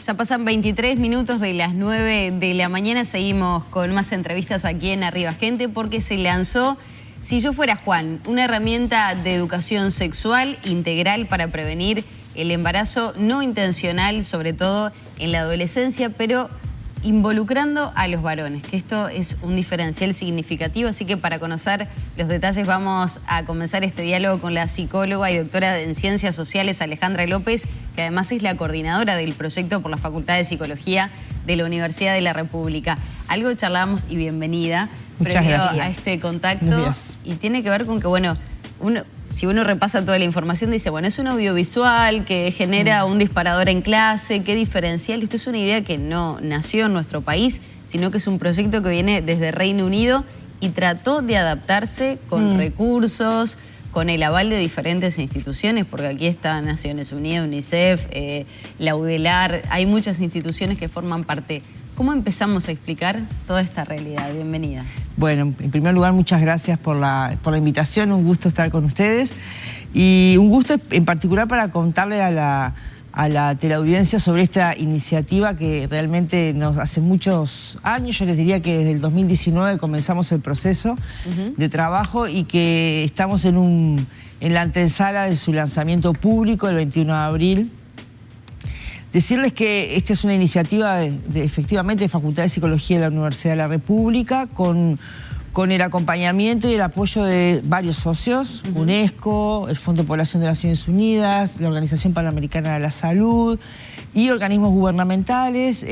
Ya pasan 23 minutos de las 9 de la mañana. Seguimos con más entrevistas aquí en Arriba Gente porque se lanzó Si yo fuera Juan, una herramienta de educación sexual integral para prevenir el embarazo no intencional, sobre todo en la adolescencia, pero involucrando a los varones, que esto es un diferencial significativo. Así que para conocer los detalles vamos a comenzar este diálogo con la psicóloga y doctora en Ciencias Sociales Alejandra López, que además es la coordinadora del proyecto por la Facultad de Psicología de la Universidad de la República. Algo charlamos y bienvenida previo a este contacto, y tiene que ver con que, bueno, si uno repasa toda la información, dice, bueno, es un audiovisual que genera un disparador en clase, qué diferencial. Esto es una idea que no nació en nuestro país, sino que es un proyecto que viene desde Reino Unido y trató de adaptarse con recursos, con el aval de diferentes instituciones, porque aquí está Naciones Unidas, UNICEF, la UDELAR, hay muchas instituciones que forman parte. ¿Cómo empezamos a explicar toda esta realidad? Bienvenida. Bueno, en primer lugar, muchas gracias por la invitación, un gusto estar con ustedes y un gusto en particular para contarle a la teleaudiencia sobre esta iniciativa que realmente nos hace muchos años, yo les diría que desde el 2019 comenzamos el proceso de trabajo y que estamos en la antesala de su lanzamiento público el 21 de abril. Decirles que esta es una iniciativa efectivamente de Facultad de Psicología de la Universidad de la República con el acompañamiento y el apoyo de varios socios, UNESCO, el Fondo de Población de Naciones Unidas, la Organización Panamericana de la Salud y organismos gubernamentales,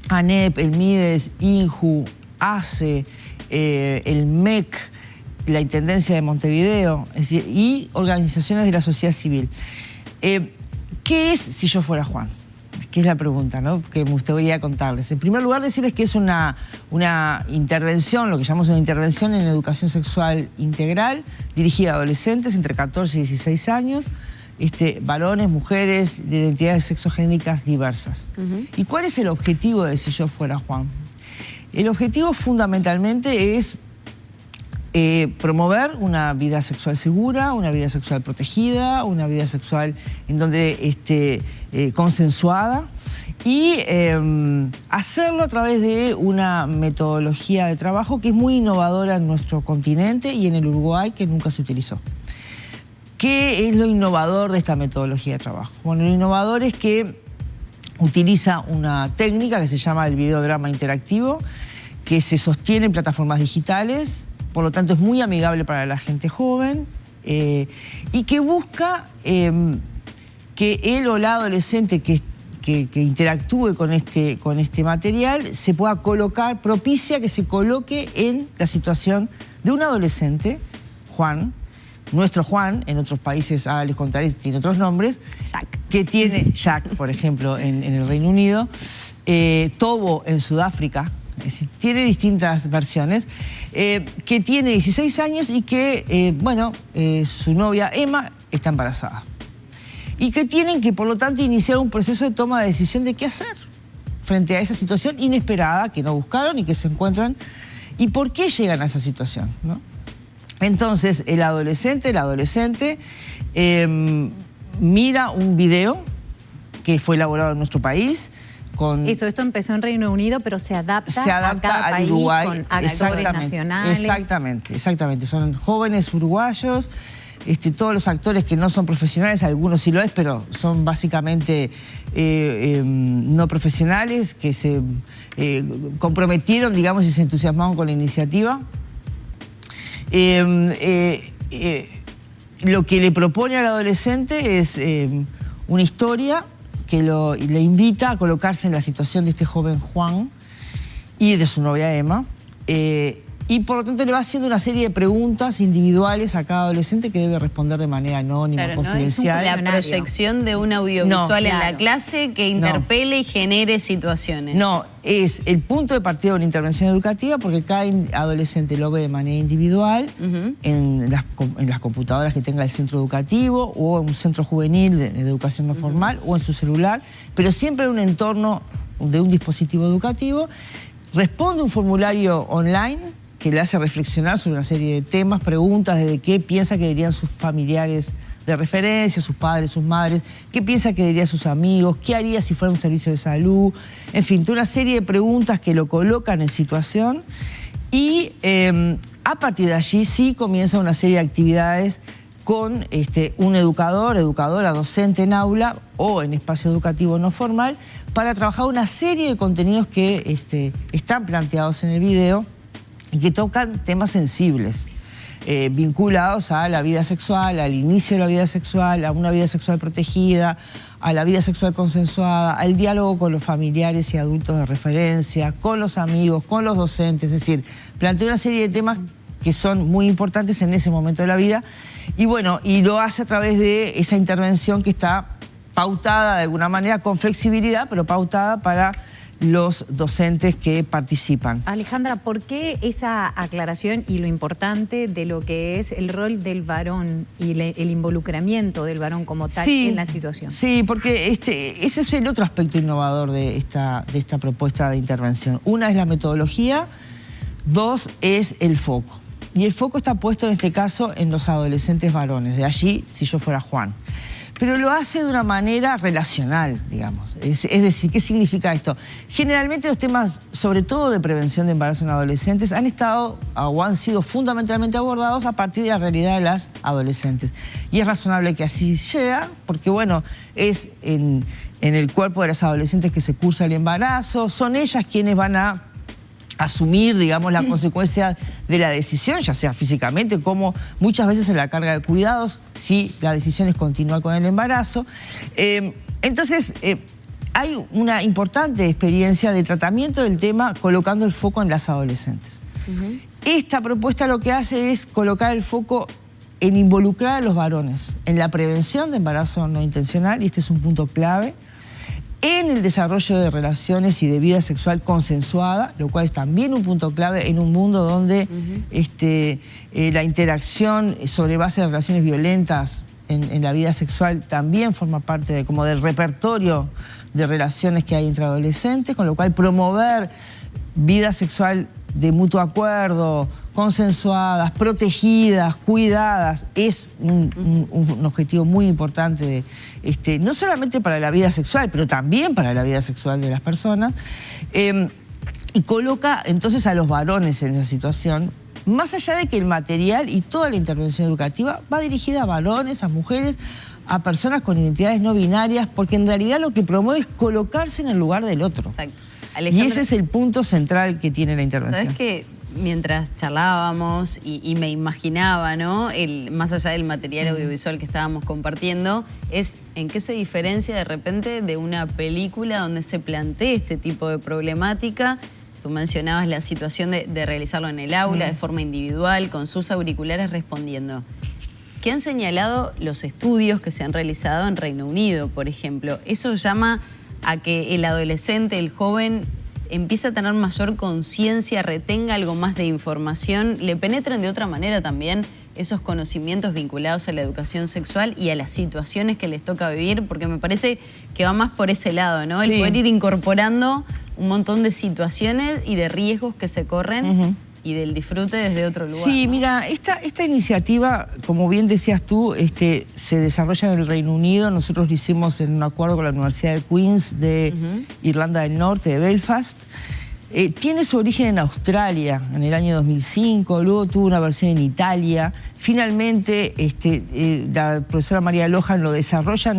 ANEP, el MIDES, INJU, ACE, el MEC, la Intendencia de Montevideo, es decir, y organizaciones de la sociedad civil. ¿Qué es Si yo fuera Juan? Que es la pregunta, ¿no?, que me gustaría contarles. En primer lugar, decirles que es una intervención, lo que llamamos una intervención en educación sexual integral, dirigida a adolescentes entre 14 y 16 años, varones, mujeres, de identidades sexogénicas diversas. ¿Y cuál es el objetivo de Si yo fuera Juan? El objetivo fundamentalmente es promover una vida sexual segura, una vida sexual protegida, una vida sexual en donde consensuada y hacerlo a través de una metodología de trabajo que es muy innovadora en nuestro continente y en el Uruguay, que nunca se utilizó. ¿Qué es lo innovador de esta metodología de trabajo? Bueno, lo innovador es que utiliza una técnica que se llama el videodrama interactivo, que se sostiene en plataformas digitales. Por lo tanto, es muy amigable para la gente joven y que busca que él o la adolescente que interactúe con este material se pueda colocar, propicia que se coloque en la situación de un adolescente, Juan, nuestro Juan, en otros países, les contaré, tiene otros nombres, que tiene Jack, por ejemplo, en el Reino Unido, Tobo en Sudáfrica. Es decir, tiene distintas versiones, que tiene 16 años y que, su novia Emma está embarazada. Y que tienen que, por lo tanto, iniciar un proceso de toma de decisión de qué hacer frente a esa situación inesperada que no buscaron y que se encuentran. ¿Y por qué llegan a esa situación?, ¿no? Entonces, el adolescente mira un video que fue elaborado en nuestro país. Esto empezó en Reino Unido, pero se adapta a cada país Uruguay, con actores nacionales. Exactamente. Son jóvenes uruguayos, todos los actores que no son profesionales, algunos sí lo es, pero son básicamente no profesionales, que se comprometieron, digamos, y se entusiasmaron con la iniciativa. Lo que le propone al adolescente es una historia que le invita a colocarse en la situación de este joven Juan y de su novia Emma, y por lo tanto le va haciendo una serie de preguntas individuales a cada adolescente que debe responder de manera anónima, confidencial. No es la proyección de un audiovisual en la clase que interpele y genere situaciones. No, es el punto de partida de una intervención educativa, porque cada adolescente lo ve de manera individual en las computadoras que tenga el centro educativo o en un centro juvenil de educación no formal o en su celular, pero siempre en un entorno de un dispositivo educativo. Responde un formulario online que le hace reflexionar sobre una serie de temas, preguntas de qué piensa que dirían sus familiares de referencia, sus padres, sus madres, qué piensa que diría sus amigos, qué haría si fuera un servicio de salud, en fin, toda una serie de preguntas que lo colocan en situación y a partir de allí sí comienza una serie de actividades con un educadora, docente en aula o en espacio educativo no formal para trabajar una serie de contenidos que están planteados en el video y que tocan temas sensibles. Vinculados a la vida sexual, al inicio de la vida sexual, a una vida sexual protegida, a la vida sexual consensuada, al diálogo con los familiares y adultos de referencia, con los amigos, con los docentes, es decir, plantea una serie de temas que son muy importantes en ese momento de la vida y bueno, y lo hace a través de esa intervención que está pautada de alguna manera con flexibilidad, pero pautada para los docentes que participan. Alejandra, ¿por qué esa aclaración y lo importante de lo que es el rol del varón y el involucramiento del varón como tal en la situación? Sí, porque ese es el otro aspecto innovador de esta propuesta de intervención. Una es la metodología, dos es el foco. Y el foco está puesto en este caso en los adolescentes varones, de allí si yo fuera Juan. Pero lo hace de una manera relacional, digamos. Es decir, ¿qué significa esto? Generalmente los temas, sobre todo de prevención de embarazo en adolescentes, han estado o han sido fundamentalmente abordados a partir de la realidad de las adolescentes. Y es razonable que así sea, porque bueno, es en el cuerpo de las adolescentes que se cursa el embarazo, son ellas quienes van a asumir, digamos, la consecuencia de la decisión, ya sea físicamente, como muchas veces en la carga de cuidados, si la decisión es continuar con el embarazo. Entonces, hay una importante experiencia de tratamiento del tema colocando el foco en las adolescentes. Esta propuesta lo que hace es colocar el foco en involucrar a los varones en la prevención de embarazo no intencional, y este es un punto clave, en el desarrollo de relaciones y de vida sexual consensuada, lo cual es también un punto clave en un mundo donde la interacción sobre base de relaciones violentas en la vida sexual también forma parte como del repertorio de relaciones que hay entre adolescentes, con lo cual promover vida sexual de mutuo acuerdo, consensuadas, protegidas, cuidadas, es un objetivo muy importante, no solamente para la vida sexual, pero también para la vida sexual de las personas, y coloca entonces a los varones en esa situación, más allá de que el material y toda la intervención educativa va dirigida a varones, a mujeres, a personas con identidades no binarias, porque en realidad lo que promueve es colocarse en el lugar del otro. Exacto. Alejandra, y ese es el punto central que tiene la intervención. ¿Sabes qué? Mientras charlábamos y me imaginaba, ¿no? Más allá del material audiovisual que estábamos compartiendo, es en qué se diferencia de repente de una película donde se plantea este tipo de problemática. Tú mencionabas la situación de realizarlo en el aula, de forma individual, con sus auriculares respondiendo. ¿Qué han señalado los estudios que se han realizado en Reino Unido, por ejemplo? Eso llama a que el adolescente, el joven, empieza a tener mayor conciencia, retenga algo más de información, le penetran de otra manera también esos conocimientos vinculados a la educación sexual y a las situaciones que les toca vivir, porque me parece que va más por ese lado, ¿no? El poder ir incorporando un montón de situaciones y de riesgos que se corren y del disfrute desde otro lugar. Sí, ¿no? mira, esta iniciativa, como bien decías tú, se desarrolla en el Reino Unido. Nosotros lo hicimos en un acuerdo con la Universidad de Queen's de Irlanda del Norte, de Belfast. Tiene su origen en Australia en el año 2005, luego tuvo una versión en Italia. Finalmente, la profesora María Lohan lo desarrolla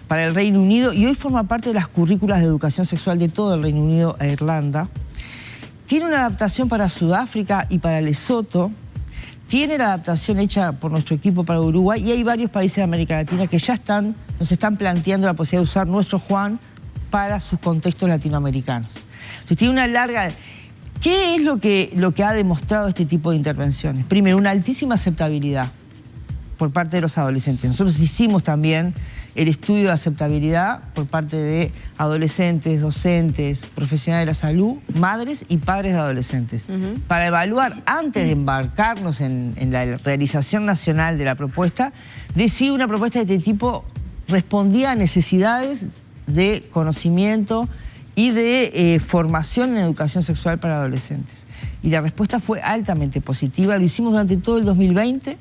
para el Reino Unido y hoy forma parte de las currículas de educación sexual de todo el Reino Unido e Irlanda. Tiene una adaptación para Sudáfrica y para Lesoto. Tiene la adaptación hecha por nuestro equipo para Uruguay y hay varios países de América Latina que ya nos están planteando la posibilidad de usar nuestro Juan para sus contextos latinoamericanos. Entonces tiene una larga... ¿Qué es lo que ha demostrado este tipo de intervenciones? Primero, una altísima aceptabilidad por parte de los adolescentes. Nosotros hicimos también el estudio de aceptabilidad por parte de adolescentes, docentes, profesionales de la salud, madres y padres de adolescentes, para evaluar, antes de embarcarnos en la realización nacional de la propuesta, de si una propuesta de este tipo respondía a necesidades de conocimiento y de formación en educación sexual para adolescentes. Y la respuesta fue altamente positiva. Lo hicimos durante todo el 2020.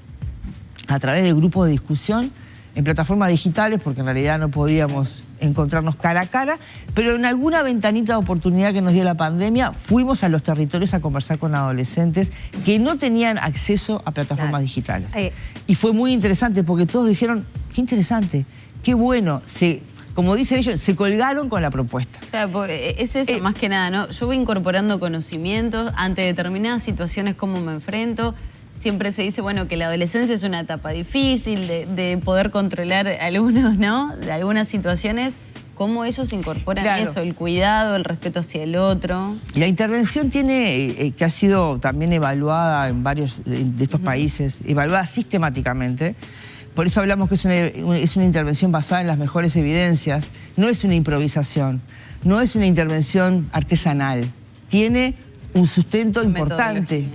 a través de grupos de discusión en plataformas digitales, porque en realidad no podíamos encontrarnos cara a cara, pero en alguna ventanita de oportunidad que nos dio la pandemia, fuimos a los territorios a conversar con adolescentes que no tenían acceso a plataformas digitales. Y fue muy interesante porque todos dijeron, qué interesante, qué bueno, como dicen ellos, se colgaron con la propuesta. Claro, es eso más que nada, ¿no? Yo voy incorporando conocimientos ante determinadas situaciones, cómo me enfrento. Siempre se dice, bueno, que la adolescencia es una etapa difícil de poder controlar algunos, ¿no? De algunas situaciones. ¿Cómo ellos incorporan eso? El cuidado, el respeto hacia el otro. Y la intervención tiene, que ha sido también evaluada en varios de estos países, evaluada sistemáticamente. Por eso hablamos que es una intervención basada en las mejores evidencias. No es una improvisación, no es una intervención artesanal. Tiene un sustento importante,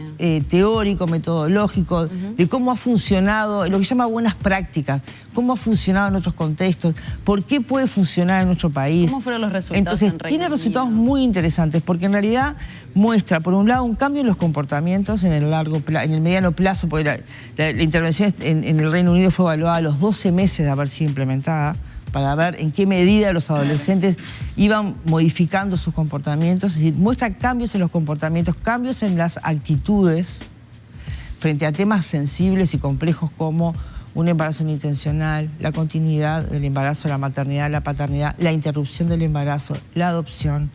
teórico, metodológico, de cómo ha funcionado, lo que se llama buenas prácticas, cómo ha funcionado en otros contextos, por qué puede funcionar en nuestro país. ¿Cómo fueron los resultados? Entonces, tiene resultados muy interesantes, porque en realidad muestra, por un lado, un cambio en los comportamientos en el mediano plazo, porque la intervención en el Reino Unido fue evaluada a los 12 meses de haber sido implementada, para ver en qué medida los adolescentes iban modificando sus comportamientos. Es decir, muestra cambios en los comportamientos, cambios en las actitudes frente a temas sensibles y complejos como un embarazo no intencional, la continuidad del embarazo, la maternidad, la paternidad, la interrupción del embarazo, la adopción,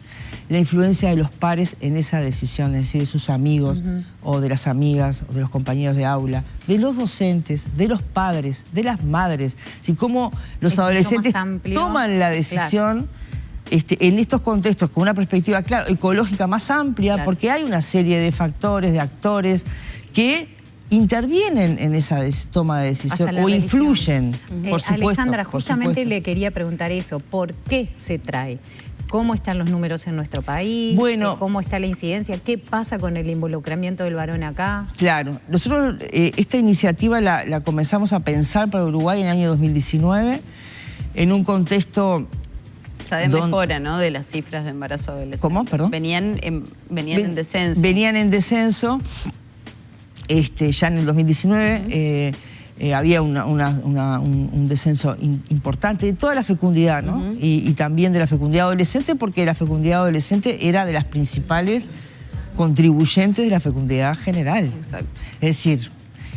la influencia de los pares en esa decisión, es decir, de sus amigos o de las amigas o de los compañeros de aula, de los docentes, de los padres, de las madres, así como los adolescentes toman la decisión en estos contextos con una perspectiva, claro, ecológica más amplia, porque hay una serie de factores, de actores que intervienen en esa toma de decisión o influyen, por supuesto. Alejandra, justamente le quería preguntar eso, ¿por qué se trae? ¿Cómo están los números en nuestro país? Bueno, ¿cómo está la incidencia? ¿Qué pasa con el involucramiento del varón acá? Claro, nosotros esta iniciativa la comenzamos a pensar para Uruguay en el año 2019, en un contexto... O sea, de mejora, ¿no?, de las cifras de embarazo adolescente. ¿Cómo? Perdón. Venían en descenso. Venían en descenso. Ya en el 2019 había un descenso importante de toda la fecundidad, ¿no? Y también de la fecundidad adolescente, porque la fecundidad adolescente era de las principales contribuyentes de la fecundidad general. Exacto. Es decir,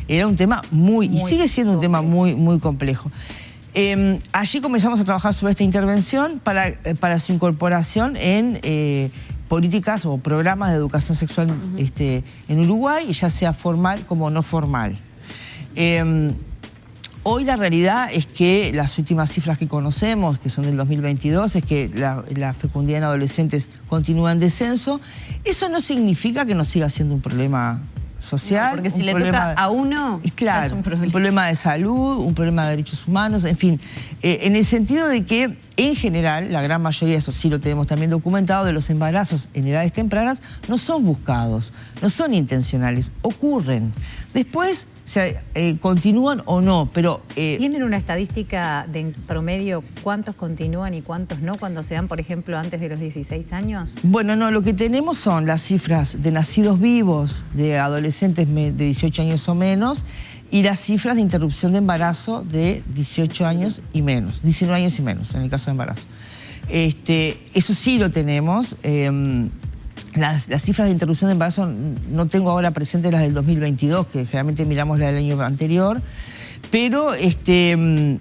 era un tema y sigue siendo un tema muy complejo. Allí comenzamos a trabajar sobre esta intervención para su incorporación en políticas o programas de educación sexual en Uruguay, ya sea formal como no formal. Hoy la realidad es que las últimas cifras que conocemos, que son del 2022, es que la fecundidad en adolescentes continúa en descenso. Eso no significa que no siga siendo un problema social. No, porque si le toca a uno, claro, es un problema de salud, un problema de derechos humanos, en fin. En el sentido de que, en general, la gran mayoría, eso sí lo tenemos también documentado, de los embarazos en edades tempranas no son buscados, no son intencionales, ocurren. Después continúan o no, pero... ¿Tienen una estadística de en promedio cuántos continúan y cuántos no cuando se dan, por ejemplo, antes de los 16 años? Bueno, no, lo que tenemos son las cifras de nacidos vivos, de adolescentes de 18 años o menos, y las cifras de interrupción de embarazo de 18 años y menos, 19 años y menos, en el caso de embarazo. Eso sí lo tenemos. Las cifras de interrupción de embarazo no tengo ahora presentes las del 2022, que generalmente miramos la del año anterior, pero se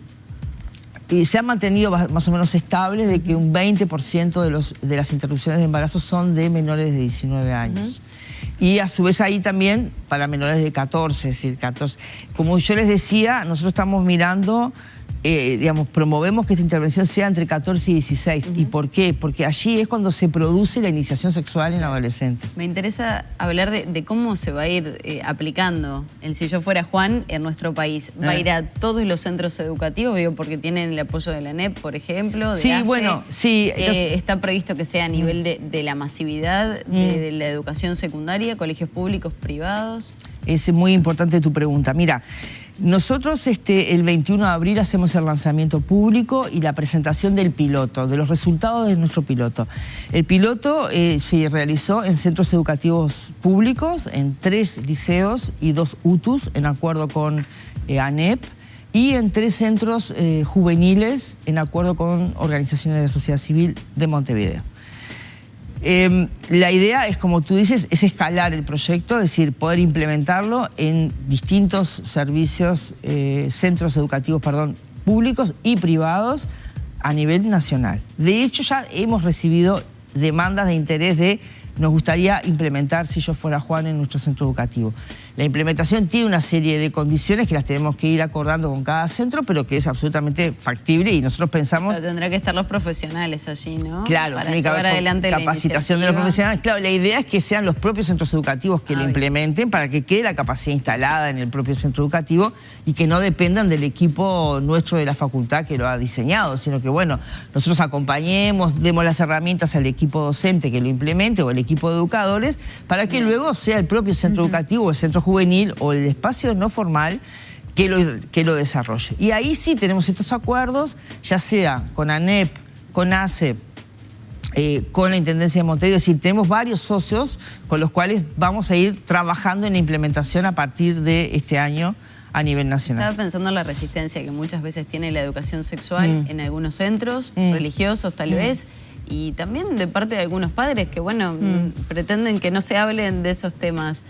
han mantenido más o menos estables de que un 20% de las interrupciones de embarazo son de menores de 19 años. Y a su vez ahí también para menores de 14, es decir, 14. Como yo les decía, nosotros estamos mirando... promovemos que esta intervención sea entre 14 y 16. ¿Y por qué? Porque allí es cuando se produce la iniciación sexual en adolescentes. Me interesa hablar de cómo se va a ir aplicando el Si Yo Fuera Juan en nuestro país. ¿Va a ir a todos los centros educativos? Digo, porque tienen el apoyo de la ANEP, por ejemplo, de ACE. Bueno, sí. Está previsto que sea a nivel de la masividad, de la educación secundaria, colegios públicos, privados. Es muy importante tu pregunta. Mira, nosotros el 21 de abril hacemos el lanzamiento público y la presentación del piloto, de los resultados de nuestro piloto. El piloto se realizó en centros educativos públicos, en 3 liceos y 2 UTUs, en acuerdo con ANEP, y en 3 centros juveniles en acuerdo con organizaciones de la sociedad civil de Montevideo. La idea es, como tú dices, es escalar el proyecto, es decir, poder implementarlo en distintos servicios, centros educativos, públicos y privados a nivel nacional. De hecho, ya hemos recibido demandas de interés de nos gustaría implementar Si Yo Fuera Juan en nuestro centro educativo. La implementación tiene una serie de condiciones que las tenemos que ir acordando con cada centro, pero que es absolutamente factible y nosotros pensamos... Pero tendrán que estar los profesionales allí, ¿no? Claro, para llevar adelante la capacitación de los profesionales. Claro, la idea es que sean los propios centros educativos que lo implementen para que quede la capacidad instalada en el propio centro educativo y que no dependan del equipo nuestro de la facultad que lo ha diseñado, sino que, bueno, nosotros acompañemos, demos las herramientas al equipo docente que lo implemente o el equipo de educadores para que luego sea el propio centro educativo o el centro juvenil o el espacio no formal que lo desarrolle. Y ahí sí tenemos estos acuerdos, ya sea con ANEP, con ACEP, con la Intendencia de Montevideo. Es decir, tenemos varios socios con los cuales vamos a ir trabajando en la implementación a partir de este año a nivel nacional. Estaba pensando en la resistencia que muchas veces tiene la educación sexual en algunos centros religiosos tal vez, y también de parte de algunos padres que, bueno, pretenden que no se hablen de esos temas.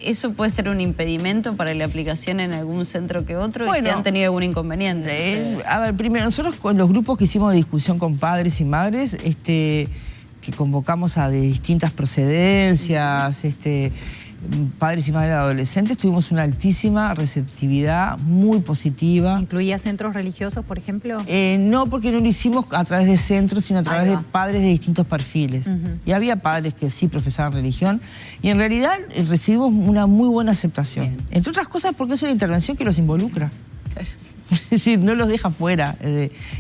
¿Eso puede ser un impedimento para la aplicación en algún centro que otro? Bueno, ¿y si han tenido algún inconveniente? A ver, primero, nosotros con los grupos que hicimos de discusión con padres y madres, que convocamos a de distintas procedencias, padres y madres adolescentes, tuvimos una altísima receptividad, muy positiva. ¿Incluía centros religiosos, por ejemplo? No, porque no lo hicimos a través de centros, sino a través de padres de distintos perfiles. Y había padres que sí profesaban religión, y en realidad recibimos una muy buena aceptación. Entre otras cosas porque es una intervención que los involucra. Claro. Es decir, no los deja fuera.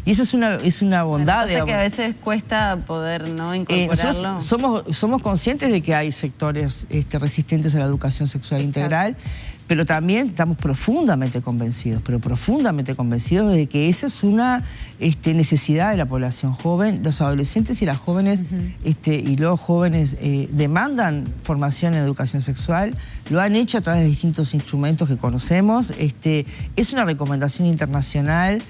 Y esa es una bondad. Bueno, que a veces cuesta poder no incorporarlo. Somos conscientes de que hay sectores resistentes a la educación sexual integral, pero también estamos profundamente convencidos, de que esa es una necesidad de la población joven. Los adolescentes y las jóvenes y los jóvenes demandan formación en educación sexual, lo han hecho a través de distintos instrumentos que conocemos. Es una recomendación internacional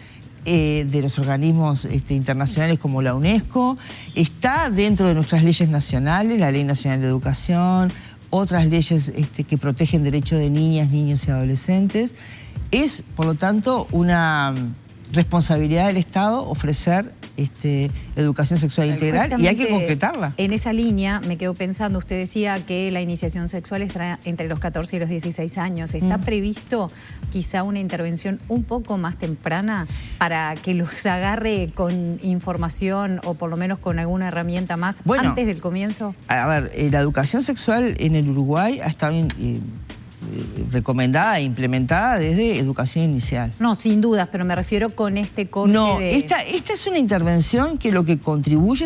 de los organismos internacionales como la UNESCO, está dentro de nuestras leyes nacionales, la Ley Nacional de Educación, otras leyes que protegen derechos de niñas, niños y adolescentes. Es, por lo tanto, una responsabilidad del Estado ofrecer educación sexual integral y hay que concretarla. En esa línea me quedo pensando, usted decía que la iniciación sexual está entre los 14 y los 16 años. ¿Está previsto quizá una intervención un poco más temprana para que los agarre con información o por lo menos con alguna herramienta más antes del comienzo? A ver, la educación sexual en el Uruguay ha estado recomendada e implementada desde educación inicial. No, sin dudas, pero me refiero con este corte esta es una intervención que lo que contribuye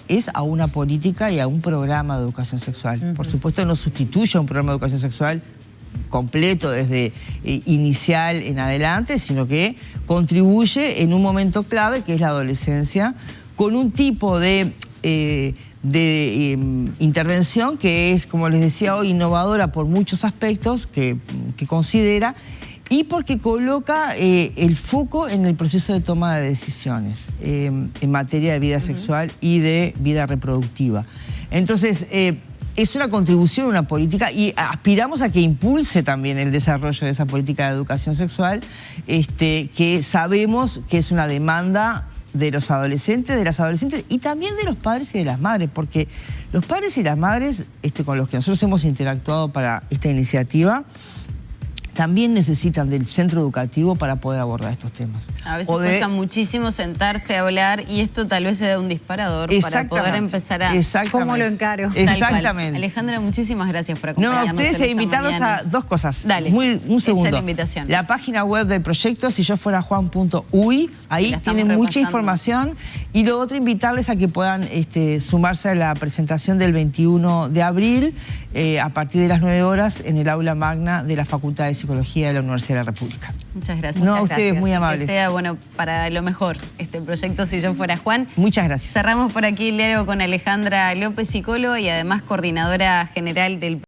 es a una política y a un programa de educación sexual. Por supuesto no sustituye a un programa de educación sexual completo desde inicial en adelante, sino que contribuye en un momento clave que es la adolescencia, con un tipo de intervención que es, como les decía hoy, innovadora por muchos aspectos que considera y porque coloca el foco en el proceso de toma de decisiones en materia de vida sexual y de vida reproductiva. Entonces, es una contribución a una política y aspiramos a que impulse también el desarrollo de esa política de educación sexual, que sabemos que es una demanda de los adolescentes, de las adolescentes y también de los padres y de las madres, porque los padres y las madres con los que nosotros hemos interactuado para esta iniciativa también necesitan del centro educativo para poder abordar estos temas. A veces cuesta muchísimo sentarse a hablar y esto tal vez se da un disparador para poder empezar a... ¿Cómo lo encaro? Exactamente. Alejandra, muchísimas gracias por acompañarnos. No, a ustedes invitarlos a dos cosas. Dale, un segundo. la invitación. La página web del proyecto, siyofuerajuan.uy, ahí tienen mucha información. Y lo otro, invitarles a que puedan sumarse a la presentación del 21 de abril a partir de las 9 horas en el aula magna de la Facultad de Psicología de la Universidad de la República. Muchas gracias. No, ustedes muy amables. Que sea, bueno, para lo mejor este proyecto Si Yo Fuera Juan. Muchas gracias. Cerramos por aquí el diálogo con Alejandra López, psicóloga y además coordinadora general del